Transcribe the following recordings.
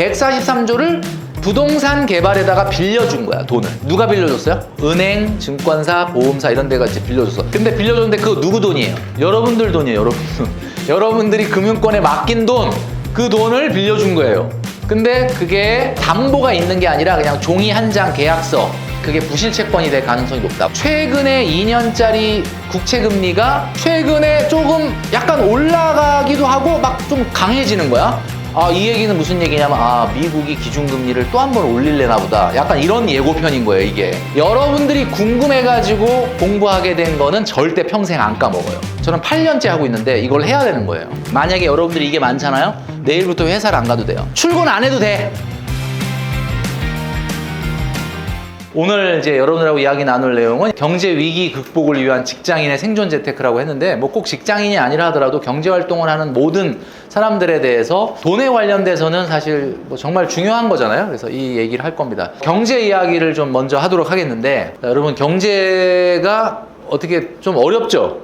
143조를 부동산 개발에다가 빌려준 거야, 돈을. 누가 빌려줬어요? 은행, 증권사, 보험사 이런 데가 이제 빌려줬어. 근데 빌려줬는데 그거 누구 돈이에요? 여러분들 돈이에요, 여러분. 여러분들이 금융권에 맡긴 돈, 그 돈을 빌려준 거예요. 근데 그게 담보가 있는 게 아니라 그냥 종이 한 장 계약서, 그게 부실채권이 될 가능성이 높다. 최근에 2년짜리 국채금리가 최근에 조금 약간 올라가기도 하고 막 좀 강해지는 거야. 이 얘기는 무슨 얘기냐면 미국이 기준금리를 또 한 번 올릴래나 보다. 약간 이런 예고편인 거예요, 이게. 여러분들이 궁금해가지고 공부하게 된 거는 절대 평생 안 까먹어요. 저는 8년째 하고 있는데 이걸 해야 되는 거예요. 만약에 여러분들이 이게 많잖아요? 내일부터 회사를 안 가도 돼요. 출근 안 해도 돼. 오늘 이제 여러분들하고 이야기 나눌 내용은 경제 위기 극복을 위한 직장인의 생존 재테크라고 했는데 뭐 꼭 직장인이 아니라 하더라도 경제 활동을 하는 모든 사람들에 대해서 돈에 관련돼서는 사실 뭐 정말 중요한 거잖아요. 그래서 이 얘기를 할 겁니다. 경제 이야기를 좀 먼저 하도록 하겠는데, 여러분 경제가 어떻게 좀 어렵죠?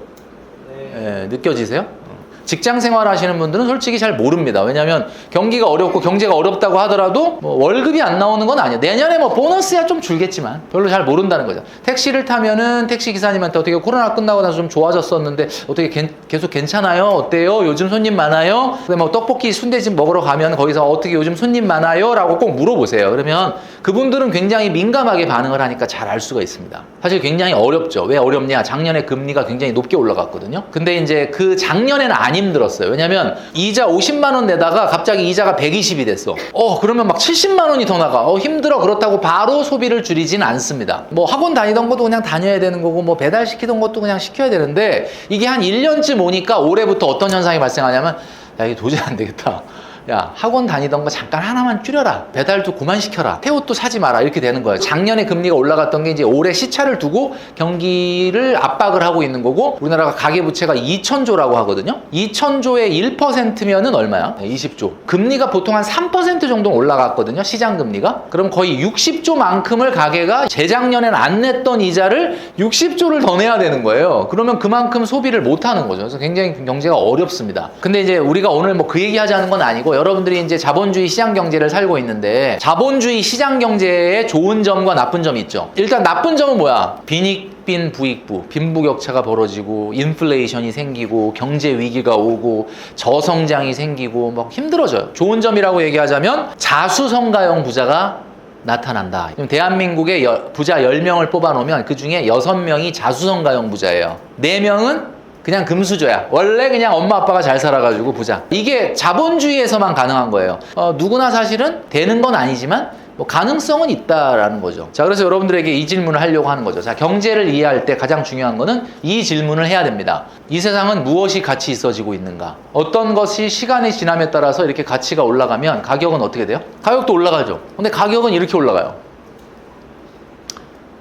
네, 느껴지세요? 직장 생활 하시는 분들은 솔직히 잘 모릅니다. 왜냐하면 경기가 어렵고 경제가 어렵다고 하더라도 뭐 월급이 안 나오는 건 아니에요. 내년에 뭐 보너스야 좀 줄겠지만 별로 잘 모른다는 거죠. 택시를 타면은 택시 기사님한테 어떻게 코로나 끝나고 나서 좀 좋아졌었는데 어떻게 계속 괜찮아요? 어때요? 요즘 손님 많아요? 근데 뭐 떡볶이 순대집 먹으러 가면 거기서 어떻게 요즘 손님 많아요? 라고 꼭 물어보세요. 그러면 그분들은 굉장히 민감하게 반응을 하니까 잘 알 수가 있습니다. 사실 굉장히 어렵죠. 왜 어렵냐? 작년에 금리가 굉장히 높게 올라갔거든요. 근데 이제 그 작년에는 안 힘들었어요. 왜냐면 이자 50만 원 내다가 갑자기 이자가 120이 됐어. 그러면 막 70만 원이 더 나가. 힘들어. 그렇다고 바로 소비를 줄이지는 않습니다. 뭐 학원 다니던 것도 그냥 다녀야 되는 거고 뭐 배달시키던 것도 그냥 시켜야 되는데, 이게 한 1년쯤 오니까 올해부터 어떤 현상이 발생하냐면, 야, 이게 도저히 안 되겠다. 야, 학원 다니던 거 잠깐 하나만 줄여라. 배달도 그만 시켜라. 새 옷도 사지 마라. 이렇게 되는 거예요. 작년에 금리가 올라갔던 게 이제 올해 시차를 두고 경기를 압박을 하고 있는 거고, 우리나라가 가계부채가 2,000조라고 하거든요. 2,000조의 1%면은 얼마야? 20조. 금리가 보통 한 3% 정도 올라갔거든요. 시장 금리가. 그럼 거의 60조만큼을 가계가 재작년엔 안 냈던 이자를 60조를 더 내야 되는 거예요. 그러면 그만큼 소비를 못 하는 거죠. 그래서 굉장히 경제가 어렵습니다. 근데 이제 우리가 오늘 뭐 그 얘기 하자는 건 아니고, 여러분들이 이제 자본주의 시장 경제를 살고 있는데, 자본주의 시장 경제의 좋은 점과 나쁜 점이 있죠. 일단 나쁜 점은 뭐야? 빈익빈 부익부, 빈부격차가 벌어지고 인플레이션이 생기고 경제 위기가 오고 저성장이 생기고 막 힘들어져요. 좋은 점이라고 얘기하자면 자수성가형 부자가 나타난다. 대한민국의 부자 10명을 뽑아놓으면 그 중에 6명이 자수성가형 부자예요. 4명은 그냥 금수저야. 원래 그냥 엄마 아빠가 잘 살아가지고 부자. 이게 자본주의에서만 가능한 거예요. 누구나 사실은 되는 건 아니지만 뭐 가능성은 있다라는 거죠. 자, 그래서 여러분들에게 이 질문을 하려고 하는 거죠. 자, 경제를 이해할 때 가장 중요한 거는 이 질문을 해야 됩니다. 이 세상은 무엇이 가치 있어지고 있는가? 어떤 것이 시간이 지남에 따라서 이렇게 가치가 올라가면 가격은 어떻게 돼요? 가격도 올라가죠. 근데 가격은 이렇게 올라가요.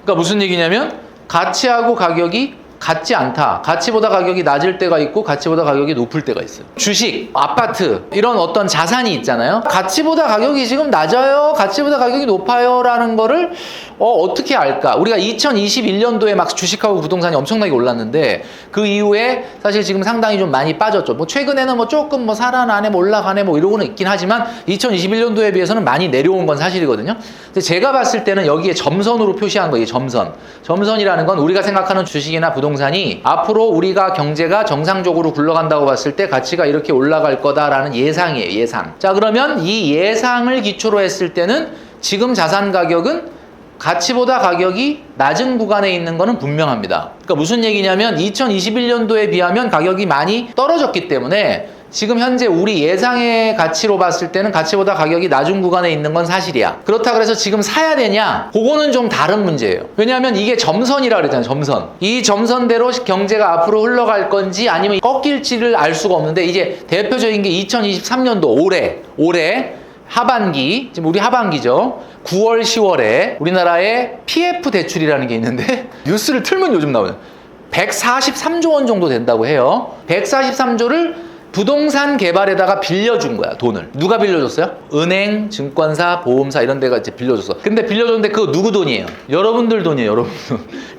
그러니까 무슨 얘기냐면 가치하고 가격이 같지 않다. 가치보다 가격이 낮을 때가 있고 가치보다 가격이 높을 때가 있어요. 주식, 아파트 이런 어떤 자산이 있잖아요. 가치보다 가격이 지금 낮아요, 가치보다 가격이 높아요 라는 거를 어떻게 알까? 우리가 2021년도에 막 주식하고 부동산이 엄청나게 올랐는데 그 이후에 사실 지금 상당히 좀 많이 빠졌죠. 뭐 최근에는 뭐 조금 뭐 살아나네 뭐 올라가네 뭐 이러고는 있긴 하지만 2021년도에 비해서는 많이 내려온 건 사실이거든요. 근데 제가 봤을 때는 여기에 점선으로 표시한 거예요. 점선이라는 건 우리가 생각하는 주식이나 부동산이 앞으로 우리가 경제가 정상적으로 굴러간다고 봤을 때 가치가 이렇게 올라갈 거다라는 예상이에요. 예상. 자, 그러면 이 예상을 기초로 했을 때는 지금 자산 가격은 가치보다 가격이 낮은 구간에 있는 거는 분명합니다. 그러니까 무슨 얘기냐면 2021년도에 비하면 가격이 많이 떨어졌기 때문에 지금 현재 우리 예상의 가치로 봤을 때는 가치보다 가격이 낮은 구간에 있는 건 사실이야. 그렇다 그래서 지금 사야 되냐? 그거는 좀 다른 문제예요. 왜냐하면 이게 점선이라 그랬잖아요. 점선. 이 점선대로 경제가 앞으로 흘러갈 건지 아니면 꺾일지를 알 수가 없는데, 이제 대표적인 게 2023년도 올해 하반기, 지금 우리 하반기죠. 9월, 10월에 우리나라의 PF 대출이라는 게 있는데 뉴스를 틀면 요즘 나오죠. 143조 원 정도 된다고 해요. 143조를 부동산 개발에다가 빌려준 거야, 돈을. 누가 빌려줬어요? 은행, 증권사, 보험사 이런 데가 이제 빌려줬어. 근데 빌려줬는데 그거 누구 돈이에요? 여러분들 돈이에요, 여러분.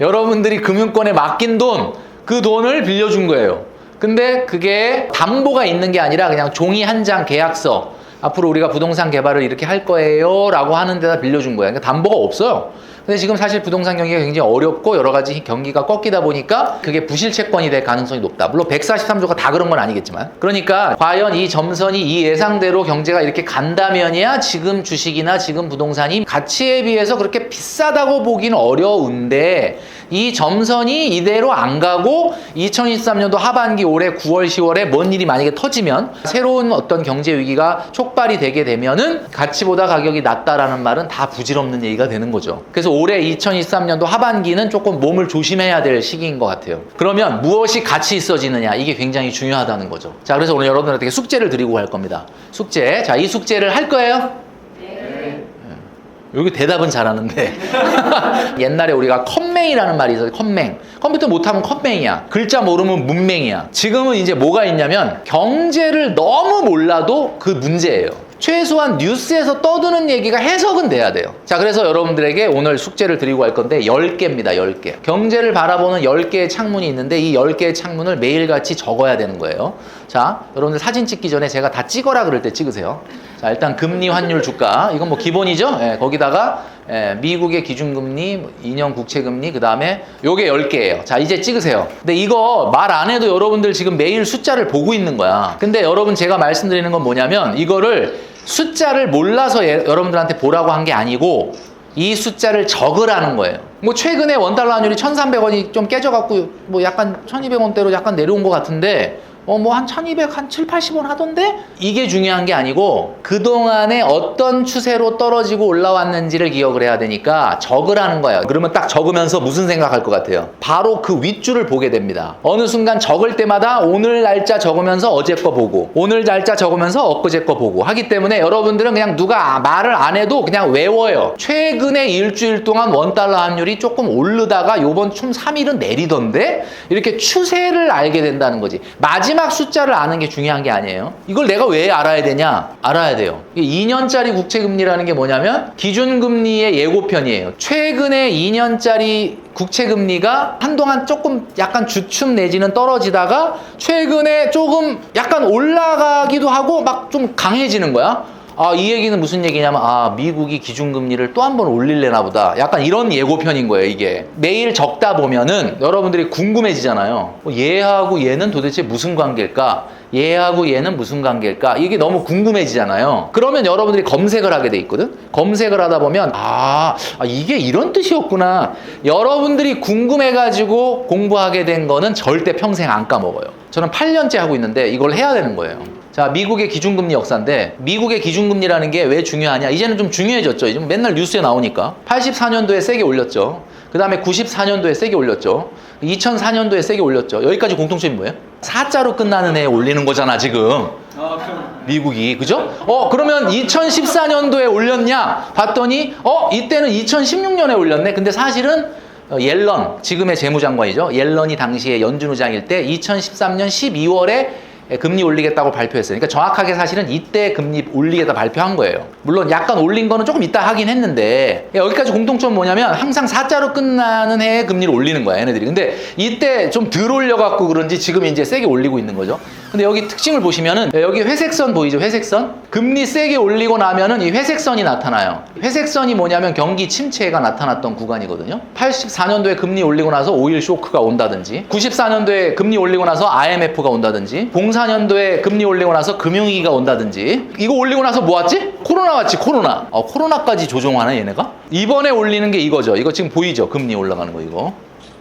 여러분들이 금융권에 맡긴 돈, 그 돈을 빌려준 거예요. 근데 그게 담보가 있는 게 아니라 그냥 종이 한 장 계약서, 앞으로 우리가 부동산 개발을 이렇게 할 거예요 라고 하는 데다 빌려준 거야. 그러니까 담보가 없어요. 근데 지금 사실 부동산 경기가 굉장히 어렵고 여러 가지 경기가 꺾이다 보니까 그게 부실채권이 될 가능성이 높다. 물론 143조가 다 그런 건 아니겠지만. 그러니까 과연 이 점선이 이 예상대로 경제가 이렇게 간다면이야 지금 주식이나 지금 부동산이 가치에 비해서 그렇게 비싸다고 보기는 어려운데 이 점선이 이대로 안 가고 2023년도 하반기 올해 9월, 10월에 뭔 일이 만약에 터지면 새로운 어떤 경제 위기가 촉발이 되게 되면은 가치보다 가격이 낮다라는 말은 다 부질없는 얘기가 되는 거죠. 그래서 올해 2023년도 하반기는 조금 몸을 조심해야 될 시기인 것 같아요. 그러면 무엇이 가치 있어지느냐 이게 굉장히 중요하다는 거죠. 자, 그래서 오늘 여러분들한테 숙제를 드리고 갈 겁니다. 숙제. 자, 이 숙제를 할 거예요? 여기 대답은 잘하는데 옛날에 우리가 컴맹이라는 말이 있어요. 컴맹. 컴퓨터 못하면 컴맹이야. 글자 모르면 문맹이야. 지금은 이제 뭐가 있냐면 경제를 너무 몰라도 그 문제예요. 최소한 뉴스에서 떠드는 얘기가 해석은 돼야 돼요. 자, 그래서 여러분들에게 오늘 숙제를 드리고 갈 건데 10개입니다. 10개. 경제를 바라보는 10개의 창문이 있는데 이 10개의 창문을 매일같이 적어야 되는 거예요. 자, 여러분들 사진 찍기 전에 제가 다 찍어라 그럴 때 찍으세요. 자, 일단 금리, 환율, 주가. 이건 뭐 기본이죠. 거기다가 미국의 기준금리, 2년 국채금리, 그 다음에 요게 10개예요. 자, 이제 찍으세요. 근데 이거 말 안 해도 여러분들 지금 매일 숫자를 보고 있는 거야. 근데 여러분 제가 말씀드리는 건 뭐냐면 이거를 숫자를 몰라서 여러분들한테 보라고 한 게 아니고 이 숫자를 적으라는 거예요. 뭐 최근에 원달러 환율이 1,300원이 좀 깨져갖고 뭐 약간 1,200원대로 약간 내려온 것 같은데 뭐 한 1,200, 한 7, 80원 하던데? 이게 중요한 게 아니고 그동안에 어떤 추세로 떨어지고 올라왔는지를 기억을 해야 되니까 적으라는 거예요. 그러면 딱 적으면서 무슨 생각할 것 같아요? 바로 그 윗줄을 보게 됩니다. 어느 순간 적을 때마다 오늘 날짜 적으면서 어제 거 보고 오늘 날짜 적으면서 엊그제 거 보고 하기 때문에 여러분들은 그냥 누가 말을 안 해도 그냥 외워요. 최근에 일주일 동안 원달러 환율이 조금 오르다가 요번 총 3일은 내리던데? 이렇게 추세를 알게 된다는 거지. 마지막 숫자를 아는 게 중요한 게 아니에요. 이걸 내가 왜 알아야 되냐? 알아야 돼요. 2년짜리 국채금리라는 게 뭐냐면 기준금리의 예고편이에요. 최근에 2년짜리 국채금리가 한동안 조금 약간 주춤 내지는 떨어지다가 최근에 조금 약간 올라가기도 하고 막 좀 강해지는 거야. 이 얘기는 무슨 얘기냐면 미국이 기준금리를 또 한 번 올릴래나 보다. 약간 이런 예고편인 거예요, 이게. 매일 적다 보면은 여러분들이 궁금해지잖아요. 얘하고 얘는 도대체 무슨 관계일까? 얘하고 얘는 무슨 관계일까? 이게 너무 궁금해지잖아요. 그러면 여러분들이 검색을 하게 돼 있거든? 검색을 하다 보면 이게 이런 뜻이었구나. 여러분들이 궁금해가지고 공부하게 된 거는 절대 평생 안 까먹어요. 저는 8년째 하고 있는데 이걸 해야 되는 거예요. 자, 미국의 기준금리 역사인데 미국의 기준금리라는 게 왜 중요하냐? 이제는 좀 중요해졌죠. 이제 맨날 뉴스에 나오니까. 84년도에 세게 올렸죠. 그 다음에 94년도에 세게 올렸죠. 2004년도에 세게 올렸죠. 여기까지 공통점이 뭐예요? 4자로 끝나는 해에 올리는 거잖아, 지금. 미국이. 그죠? 그러면 2014년도에 올렸냐? 봤더니 이때는 2016년에 올렸네. 근데 사실은 옐런, 지금의 재무장관이죠. 옐런이 당시에 연준 의장일 때 2013년 12월에 금리 올리겠다고 발표했어요. 그러니까 정확하게 사실은 이때 금리 올리겠다 발표한 거예요. 물론 약간 올린 거는 조금 이따 하긴 했는데 여기까지 공통점은 뭐냐면 항상 4자로 끝나는 해에 금리를 올리는 거야, 얘네들이. 근데 이때 좀 덜 올려갖고 그런지 지금 이제 세게 올리고 있는 거죠. 근데 여기 특징을 보시면은 여기 회색선 보이죠? 회색선? 금리 세게 올리고 나면은 이 회색선이 나타나요. 회색선이 뭐냐면 경기 침체가 나타났던 구간이거든요. 84년도에 금리 올리고 나서 오일 쇼크가 온다든지 94년도에 금리 올리고 나서 IMF가 온다든지 04년도에 금리 올리고 나서 금융위기가 온다든지 이거 올리고 나서 뭐 왔지? 코로나 왔지, 코로나. 코로나까지 조종하네, 얘네가? 이번에 올리는 게 이거죠. 이거 지금 보이죠? 금리 올라가는 거 이거.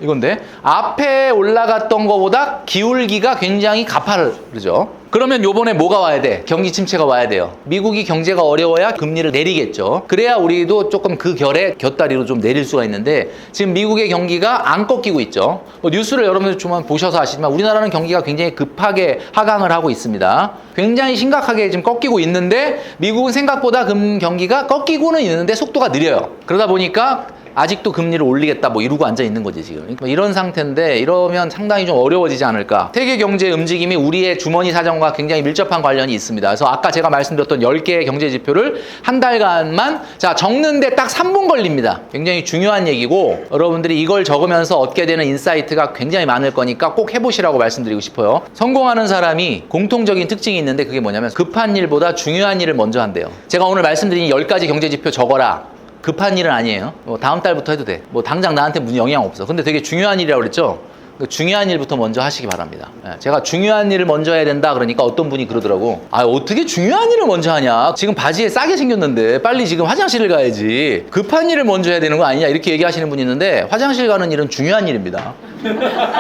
이건데 앞에 올라갔던 거보다 기울기가 굉장히 가파르죠. 그러면 요번에 뭐가 와야 돼? 경기 침체가 와야 돼요. 미국이 경제가 어려워야 금리를 내리겠죠. 그래야 우리도 조금 그 결에 곁다리로 좀 내릴 수가 있는데 지금 미국의 경기가 안 꺾이고 있죠. 뉴스를 여러분들 좀 보셔서 아시지만 우리나라는 경기가 굉장히 급하게 하강을 하고 있습니다. 굉장히 심각하게 지금 꺾이고 있는데 미국은 생각보다 경기가 꺾이고는 있는데 속도가 느려요. 그러다 보니까 아직도 금리를 올리겠다 뭐 이러고 앉아 있는 거지 지금. 그러니까 이런 상태인데 이러면 상당히 좀 어려워지지 않을까. 세계 경제 움직임이 우리의 주머니 사정과 굉장히 밀접한 관련이 있습니다. 그래서 아까 제가 말씀드렸던 10개의 경제 지표를 한 달간만 자 적는데 딱 3분 걸립니다. 굉장히 중요한 얘기고 여러분들이 이걸 적으면서 얻게 되는 인사이트가 굉장히 많을 거니까 꼭 해보시라고 말씀드리고 싶어요. 성공하는 사람이 공통적인 특징이 있는데 그게 뭐냐면 급한 일보다 중요한 일을 먼저 한대요. 제가 오늘 말씀드린 10가지 경제 지표 적어라. 급한 일은 아니에요. 뭐 다음 달부터 해도 돼. 뭐 당장 나한테 무슨 영향 없어. 근데 되게 중요한 일이라고 그랬죠? 그 중요한 일부터 먼저 하시기 바랍니다. 제가 중요한 일을 먼저 해야 된다 그러니까 어떤 분이 그러더라고. 아 어떻게 중요한 일을 먼저 하냐. 지금 바지에 싸게 생겼는데 빨리 지금 화장실을 가야지. 급한 일을 먼저 해야 되는 거 아니냐 이렇게 얘기하시는 분이 있는데 화장실 가는 일은 중요한 일입니다.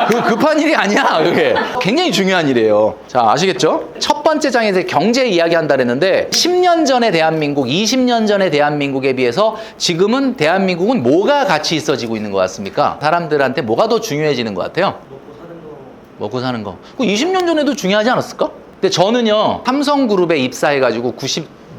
그 급한 일이 아니야 그게. 굉장히 중요한 일이에요. 자 아시겠죠? 첫 번째 장에서 경제 이야기한다 그랬는데 10년 전의 대한민국, 20년 전의 대한민국에 비해서 지금은 대한민국은 뭐가 가치 있어지고 있는 것 같습니까? 사람들한테 뭐가 더 중요해지는 것 같아요? 먹고 사는 거. 20년 전에도 중요하지 않았을까? 근데 저는요 삼성그룹에 입사해가지고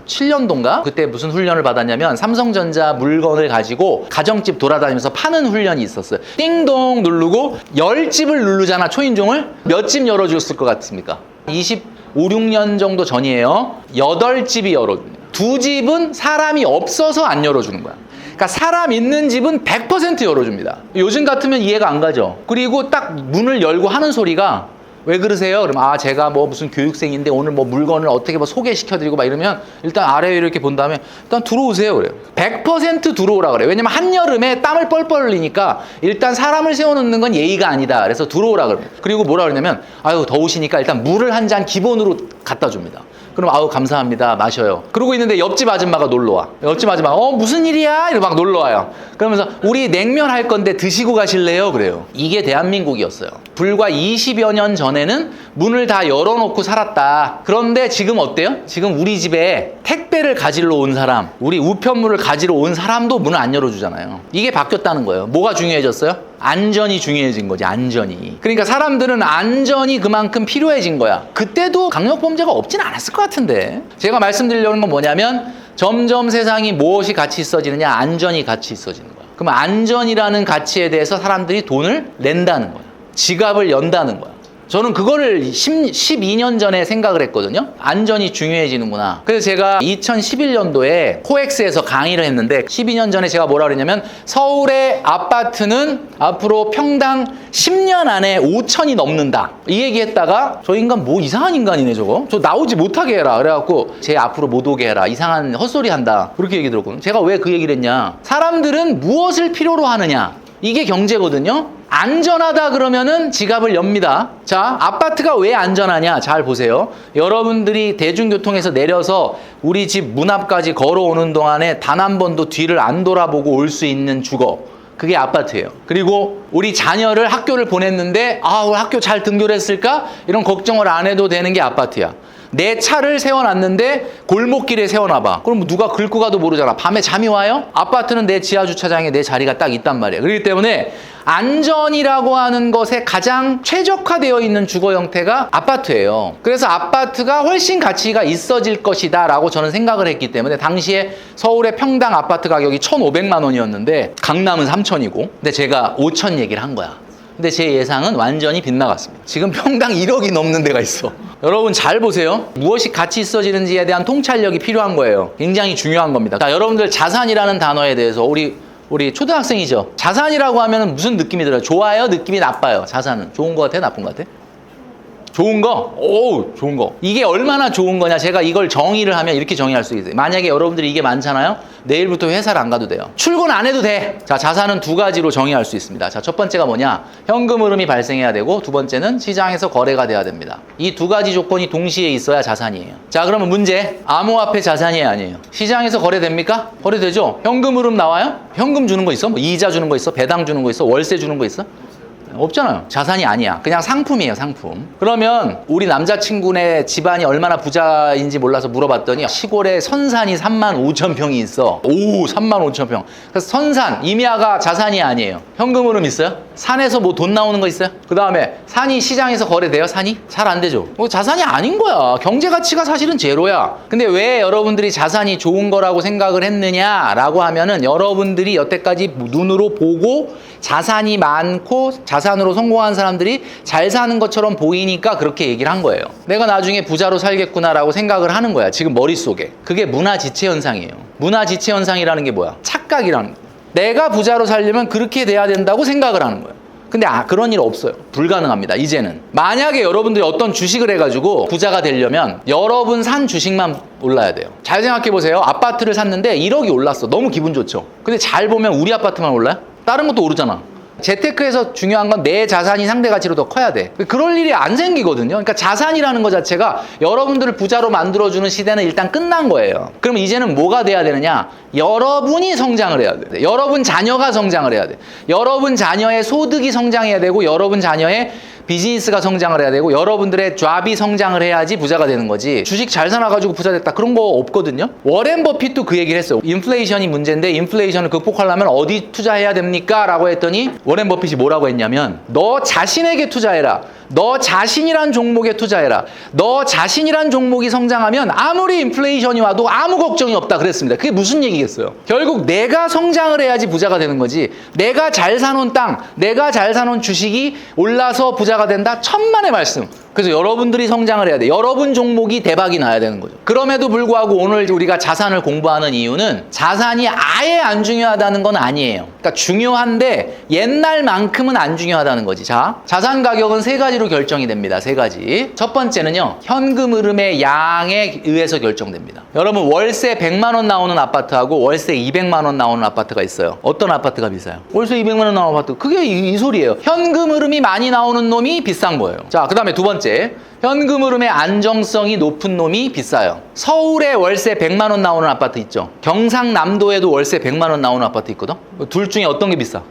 97년도인가? 그때 무슨 훈련을 받았냐면 삼성전자 물건을 가지고 가정집 돌아다니면서 파는 훈련이 있었어요. 띵동 누르고 10집을 누르잖아 초인종을. 몇 집 열어줬을 것 같습니까? 25, 6년 정도 전이에요. 8집이 열어줍니다. 2집은 사람이 없어서 안 열어주는 거야. 그러니까 사람 있는 집은 100% 열어줍니다. 요즘 같으면 이해가 안 가죠. 그리고 딱 문을 열고 하는 소리가 왜 그러세요? 그러면 아 제가 뭐 무슨 교육생인데 오늘 뭐 물건을 어떻게 뭐 소개시켜드리고 막 이러면 일단 아래 이렇게 본 다음에 일단 들어오세요 그래요. 100% 들어오라 그래요. 왜냐면 한여름에 땀을 뻘뻘 흘리니까 일단 사람을 세워놓는 건 예의가 아니다. 그래서 들어오라 그래요. 그리고 뭐라 그러냐면 아유 더우시니까 일단 물을 한 잔 기본으로 갖다 줍니다. 그럼 아우 감사합니다 마셔요. 그러고 있는데 옆집 아줌마가 놀러와. 옆집 아줌마 무슨 일이야? 이러고 막 놀러와요. 그러면서 우리 냉면 할 건데 드시고 가실래요? 그래요. 이게 대한민국이었어요. 불과 20여 년 전에는 문을 다 열어놓고 살았다. 그런데 지금 어때요? 지금 우리 집에 택배를 가지러 온 사람, 우리 우편물을 가지러 온 사람도 문을 안 열어주잖아요. 이게 바뀌었다는 거예요. 뭐가 중요해졌어요? 안전이 중요해진 거지, 안전이. 그러니까 사람들은 안전이 그만큼 필요해진 거야. 그때도 강력범죄가 없진 않았을 것 같은데. 제가 말씀드리려는 건 뭐냐면 점점 세상이 무엇이 가치 있어지느냐? 안전이 가치 있어지는 거야. 그럼 안전이라는 가치에 대해서 사람들이 돈을 낸다는 거야. 지갑을 연다는 거야. 저는 그거를 12년 전에 생각을 했거든요. 안전이 중요해지는구나. 그래서 제가 2011년도에 코엑스에서 강의를 했는데 12년 전에 제가 뭐라 그랬냐면 서울의 아파트는 앞으로 평당 10년 안에 5천이 넘는다. 이 얘기했다가 저 인간 뭐 이상한 인간이네 저거. 저 나오지 못하게 해라. 그래갖고 쟤 앞으로 못 오게 해라. 이상한 헛소리 한다. 그렇게 얘기 들었거든요. 제가 왜 그 얘기를 했냐. 사람들은 무엇을 필요로 하느냐. 이게 경제거든요. 안전하다 그러면은 지갑을 엽니다. 자, 아파트가 왜 안전하냐? 잘 보세요. 여러분들이 대중교통에서 내려서 우리 집 문 앞까지 걸어오는 동안에 단 한 번도 뒤를 안 돌아보고 올 수 있는 주거. 그게 아파트예요. 그리고 우리 자녀를 학교를 보냈는데 오늘 학교 잘 등교를 했을까? 이런 걱정을 안 해도 되는 게 아파트야. 내 차를 세워놨는데 골목길에 세워놔봐. 그럼 누가 긁고 가도 모르잖아. 밤에 잠이 와요? 아파트는 내 지하주차장에 내 자리가 딱 있단 말이야. 그렇기 때문에 안전이라고 하는 것에 가장 최적화되어 있는 주거 형태가 아파트예요. 그래서 아파트가 훨씬 가치가 있어질 것이다 라고 저는 생각을 했기 때문에 당시에 서울의 평당 아파트 가격이 1,500만 원이었는데 강남은 3,000이고 근데 제가 5,000 얘기를 한 거야. 근데 제 예상은 완전히 빗나갔습니다. 지금 평당 1억이 넘는 데가 있어. 여러분 잘 보세요. 무엇이 가치 있어지는지에 대한 통찰력이 필요한 거예요. 굉장히 중요한 겁니다. 자, 여러분들 자산이라는 단어에 대해서 우리 초등학생이죠. 자산이라고 하면 무슨 느낌이 들어요? 좋아요? 느낌이 나빠요? 자산은 좋은 거 같아요? 나쁜 거 같아요? 좋은 거? 오, 좋은 거. 이게 얼마나 좋은 거냐? 제가 이걸 정의를 하면 이렇게 정의할 수 있어요. 만약에 여러분들이 이게 많잖아요? 내일부터 회사를 안 가도 돼요. 출근 안 해도 돼. 자, 자산은 두 가지로 정의할 수 있습니다. 자, 첫 번째가 뭐냐? 현금 흐름이 발생해야 되고 두 번째는 시장에서 거래가 돼야 됩니다. 이 두 가지 조건이 동시에 있어야 자산이에요. 자, 그러면 문제. 암호화폐 자산이에요, 아니에요? 시장에서 거래됩니까? 거래되죠? 현금 흐름 나와요? 현금 주는 거 있어? 뭐 이자 주는 거 있어? 배당 주는 거 있어? 월세 주는 거 있어? 없잖아요. 자산이 아니야. 그냥 상품이에요, 상품. 그러면 우리 남자친구네 집안이 얼마나 부자인지 몰라서 물어봤더니 시골에 선산이 35,000평이 있어. 오, 35,000평. 그래서 선산, 임야가 자산이 아니에요. 현금 흐름 있어요? 산에서 뭐 돈 나오는 거 있어요? 그 다음에 산이 시장에서 거래돼요? 산이? 잘 안 되죠. 자산이 아닌 거야. 경제 가치가 사실은 제로야. 근데 왜 여러분들이 자산이 좋은 거라고 생각을 했느냐라고 하면은 여러분들이 여태까지 눈으로 보고 자산이 많고 자산으로 성공한 사람들이 잘 사는 것처럼 보이니까 그렇게 얘기를 한 거예요. 내가 나중에 부자로 살겠구나라고 생각을 하는 거야. 지금 머릿속에. 그게 문화지체 현상이에요. 문화지체 현상이라는 게 뭐야? 착각이라는 거야. 내가 부자로 살려면 그렇게 돼야 된다고 생각을 하는 거예요. 근데 그런 일 없어요. 불가능합니다. 이제는. 만약에 여러분들이 어떤 주식을 해가지고 부자가 되려면 여러분 산 주식만 올라야 돼요. 잘 생각해 보세요. 아파트를 샀는데 1억이 올랐어. 너무 기분 좋죠. 근데 잘 보면 우리 아파트만 올라요? 다른 것도 오르잖아. 재테크에서 중요한 건 내 자산이 상대 가치로 더 커야 돼. 그럴 일이 안 생기거든요. 그러니까 자산이라는 것 자체가 여러분들을 부자로 만들어주는 시대는 일단 끝난 거예요. 그럼 이제는 뭐가 돼야 되느냐? 여러분이 성장을 해야 돼. 여러분 자녀가 성장을 해야 돼. 여러분 자녀의 소득이 성장해야 되고 여러분 자녀의 비즈니스가 성장을 해야 되고 여러분들의 잡이 성장을 해야지 부자가 되는 거지. 주식 잘 사놔가지고 부자 됐다 그런 거 없거든요. 워렌 버핏도 그 얘기를 했어요. 인플레이션이 문제인데 인플레이션을 극복하려면 어디 투자해야 됩니까? 라고 했더니 워렌 버핏이 뭐라고 했냐면 너 자신에게 투자해라. 너 자신이란 종목에 투자해라. 너 자신이란 종목이 성장하면 아무리 인플레이션이 와도 아무 걱정이 없다 그랬습니다. 그게 무슨 얘기겠어요? 결국 내가 성장을 해야지 부자가 되는 거지. 내가 잘 사놓은 땅, 내가 잘 사놓은 주식이 올라서 부자가 된다? 천만의 말씀. 그래서 여러분들이 성장을 해야 돼. 여러분 종목이 대박이 나야 되는 거죠. 그럼에도 불구하고 오늘 우리가 자산을 공부하는 이유는 자산이 아예 안 중요하다는 건 아니에요. 그러니까 중요한데 옛날만큼은 안 중요하다는 거지. 자, 자산 가격은 세 가지로 결정이 됩니다. 세 가지. 첫 번째는요. 현금 흐름의 양에 의해서 결정됩니다. 여러분 월세 100만 원 나오는 아파트하고 월세 200만 원 나오는 아파트가 있어요. 어떤 아파트가 비싸요? 월세 200만 원 나오는 아파트. 그게 이 소리예요. 현금 흐름이 많이 나오는 놈이 비싼 거예요. 자, 그 다음에 두 번째. 현금 흐름의 안정성이 높은 놈이 비싸요. 서울에 월세 100만 원 나오는 아파트 있죠. 경상남도에도 월세 100만 원 나오는 아파트 있거든. 둘 중에 어떤 게 비싸?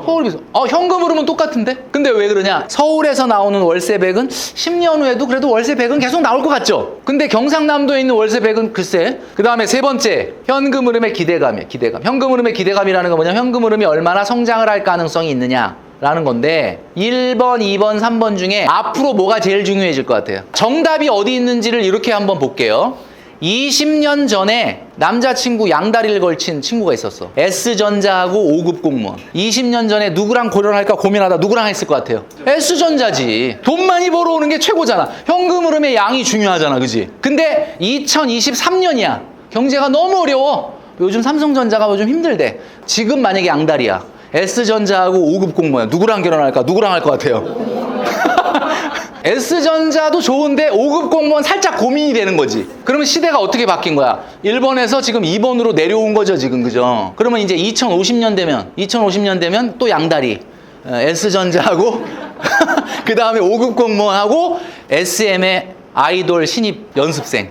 서울이 비싸. 현금 흐름은 똑같은데? 근데 왜 그러냐? 서울에서 나오는 월세 100은 10년 후에도 그래도 월세 100은 계속 나올 것 같죠? 근데 경상남도에 있는 월세 100은 글쎄. 그 다음에 세 번째, 현금 흐름의 기대감이에요. 기대감. 현금 흐름의 기대감이라는 건 뭐냐? 현금 흐름이 얼마나 성장을 할 가능성이 있느냐 라는 건데 1번, 2번, 3번 중에 앞으로 뭐가 제일 중요해질 것 같아요? 정답이 어디 있는지를 이렇게 한번 볼게요. 20년 전에 남자친구 양다리를 걸친 친구가 있었어. S전자하고 5급 공무원. 20년 전에 누구랑 결혼할까 고민하다 누구랑 했을 것 같아요? S전자지. 돈 많이 벌어오는 게 최고잖아. 현금 흐름의 양이 중요하잖아. 그지? 근데 2023년이야. 경제가 너무 어려워. 요즘 삼성전자가 요즘 힘들대. 지금 만약에 양다리야. S전자하고 5급 공무원. 누구랑 결혼할까? 누구랑 할 것 같아요? S전자도 좋은데 5급 공무원 살짝 고민이 되는 거지. 그러면 시대가 어떻게 바뀐 거야? 1번에서 지금 2번으로 내려온 거죠, 지금. 그죠? 그러면 이제 2050년 되면 또 양다리. S전자하고 그 다음에 5급 공무원하고 SM의 아이돌 신입 연습생.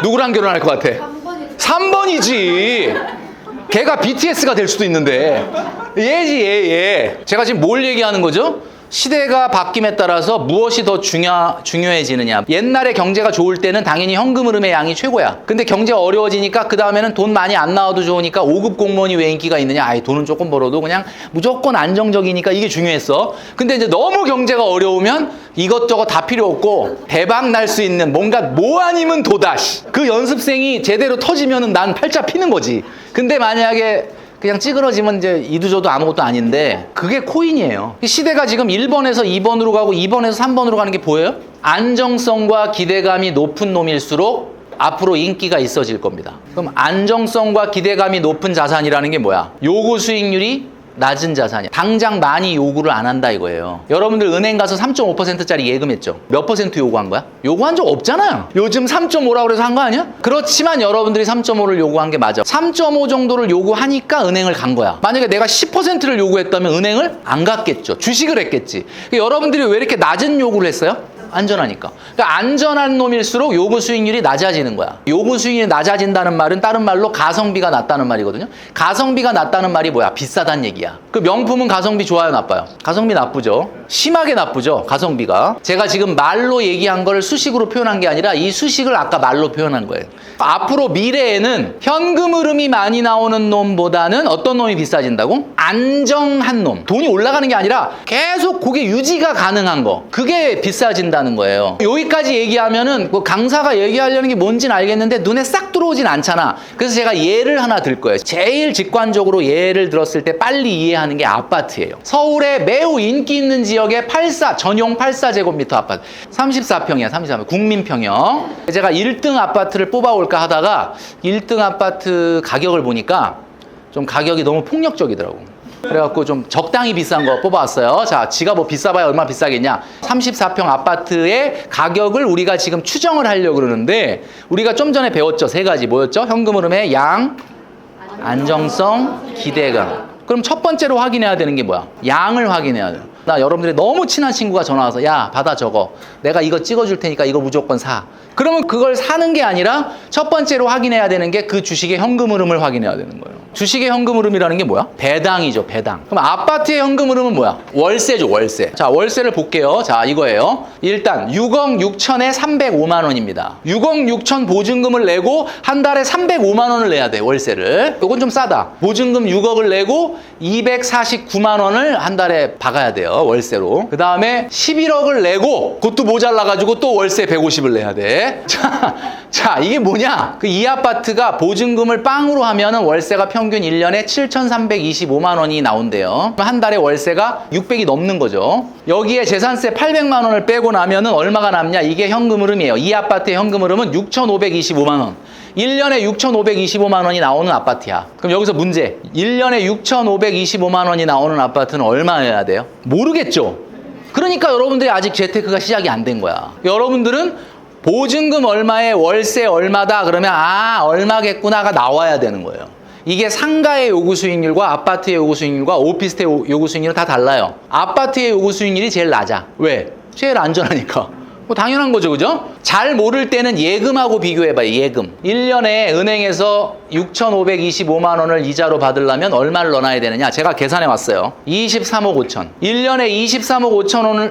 누구랑 결혼할 것 같아? 3번이지. 걔가 BTS가 될 수도 있는데. 얘지, 얘. 제가 지금 뭘 얘기하는 거죠? 시대가 바뀜에 따라서 무엇이 더 중요해지느냐. 옛날에 경제가 좋을 때는 당연히 현금 흐름의 양이 최고야. 근데 경제가 어려워지니까 그 다음에는 돈 많이 안 나와도 좋으니까 5급 공무원이 왜 인기가 있느냐. 아이, 돈은 조금 벌어도 그냥 무조건 안정적이니까 이게 중요했어. 근데 이제 너무 경제가 어려우면 이것저것 다 필요 없고 대박 날 수 있는 뭔가 뭐 아니면 도다. 그 연습생이 제대로 터지면은 난 팔자 피는 거지. 근데 만약에 그냥 찌그러지면 이제 이도저도 아무것도 아닌데 그게 코인이에요. 시대가 지금 1번에서 2번으로 가고 2번에서 3번으로 가는 게 보여요? 안정성과 기대감이 높은 놈일수록 앞으로 인기가 있어질 겁니다. 그럼 안정성과 기대감이 높은 자산이라는 게 뭐야? 요구 수익률이 낮은 자산이야. 당장 많이 요구를 안 한다 이거예요. 여러분들 은행 가서 3.5%짜리 예금했죠? 몇 퍼센트 요구한 거야? 요구한 적 없잖아요. 요즘 3.5라고 그래서 한 거 아니야? 그렇지만 여러분들이 3.5를 요구한 게 맞아. 3.5 정도를 요구하니까 은행을 간 거야. 만약에 내가 10%를 요구했다면 은행을 안 갔겠죠. 주식을 했겠지. 여러분들이 왜 이렇게 낮은 요구를 했어요? 안전하니까. 그러니까 안전한 놈일수록 요구 수익률이 낮아지는 거야. 요구 수익률이 낮아진다는 말은 다른 말로 가성비가 낮다는 말이거든요. 가성비가 낮다는 말이 뭐야? 비싸다는 얘기야. 그 명품은 가성비 좋아요, 나빠요? 가성비 나쁘죠. 심하게 나쁘죠, 가성비가. 제가 지금 말로 얘기한 걸 수식으로 표현한 게 아니라 이 수식을 아까 말로 표현한 거예요. 앞으로 미래에는 현금 흐름이 많이 나오는 놈보다는 어떤 놈이 비싸진다고? 안정한 놈. 돈이 올라가는 게 아니라 계속 그게 유지가 가능한 거. 그게 비싸진다는 거예요. 여기까지 얘기하면은 뭐 강사가 얘기하려는 게 뭔지는 알겠는데 눈에 싹 들어오진 않잖아. 그래서 제가 예를 하나 들 거예요. 제일 직관적으로 예를 들었을 때 빨리 이해하는 게 아파트예요. 서울에 매우 인기 있는 지역의 전용 84제곱미터 아파트. 34평이야, 34평. 국민평형. 제가 1등 아파트를 뽑아올까 하다가 1등 아파트 가격을 보니까 좀 가격이 너무 폭력적이더라고. 그래갖고 좀 적당히 비싼 거 뽑아왔어요. 자, 지가 뭐 비싸봐야 얼마나 비싸겠냐. 34평 아파트의 가격을 우리가 지금 추정을 하려고 그러는데 우리가 좀 전에 배웠죠. 세 가지 뭐였죠? 현금 흐름의 양, 안정성, 기대감. 그럼 첫 번째로 확인해야 되는 게 뭐야? 양을 확인해야 돼요. 나 여러분들이 너무 친한 친구가 전화 와서 야, 받아 적어. 내가 이거 찍어줄 테니까 이거 무조건 사. 그러면 그걸 사는 게 아니라 첫 번째로 확인해야 되는 게 그 주식의 현금 흐름을 확인해야 되는 거예요. 주식의 현금 흐름이라는 게 뭐야? 배당이죠, 배당. 그럼 아파트의 현금 흐름은 뭐야? 월세죠, 월세. 자, 월세를 볼게요. 자, 이거예요. 일단 6억 6천에 305만 원입니다. 6억 6천 보증금을 내고 한 달에 305만 원을 내야 돼, 월세를. 이건 좀 싸다. 보증금 6억을 내고 249만 원을 한 달에 박아야 돼요, 월세로. 그 다음에 11억을 내고 그것도 모자라가지고 또 월세 150을 내야 돼. 자, 이게 뭐냐? 그 이 아파트가 보증금을 빵으로 하면은 월세가 평균 1년에 7,325만 원이 나온대요. 한 달에 월세가 600이 넘는 거죠. 여기에 재산세 800만 원을 빼고 나면은 얼마가 남냐? 이게 현금 흐름이에요. 이 아파트의 현금 흐름은 6,525만 원. 1년에 6,525만 원이 나오는 아파트야. 그럼 여기서 문제. 1년에 6,525만 원이 나오는 아파트는 얼마여야 돼요? 모르겠죠? 그러니까 여러분들이 아직 재테크가 시작이 안 된 거야. 여러분들은 보증금 얼마에 월세 얼마다 그러면 얼마겠구나가 나와야 되는 거예요. 이게 상가의 요구 수익률과 아파트의 요구 수익률과 오피스텔 요구 수익률은 다 달라요. 아파트의 요구 수익률이 제일 낮아. 왜? 제일 안전하니까. 뭐 당연한 거죠, 그죠? 잘 모를 때는 예금하고 비교해봐요, 예금. 1년에 은행에서 6,525만 원을 이자로 받으려면 얼마를 넣어놔야 되느냐? 제가 계산해 왔어요. 23억 5천. 1년에 23억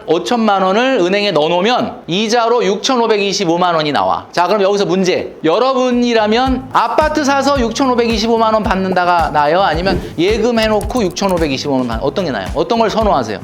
5천만 원을 은행에 넣어놓으면 이자로 6,525만 원이 나와. 자, 그럼 여기서 문제. 여러분이라면 아파트 사서 6,525만 원 받는다가 나아요? 아니면 예금 해놓고 6,525만 원 어떤 게 나아요? 어떤 걸 선호하세요?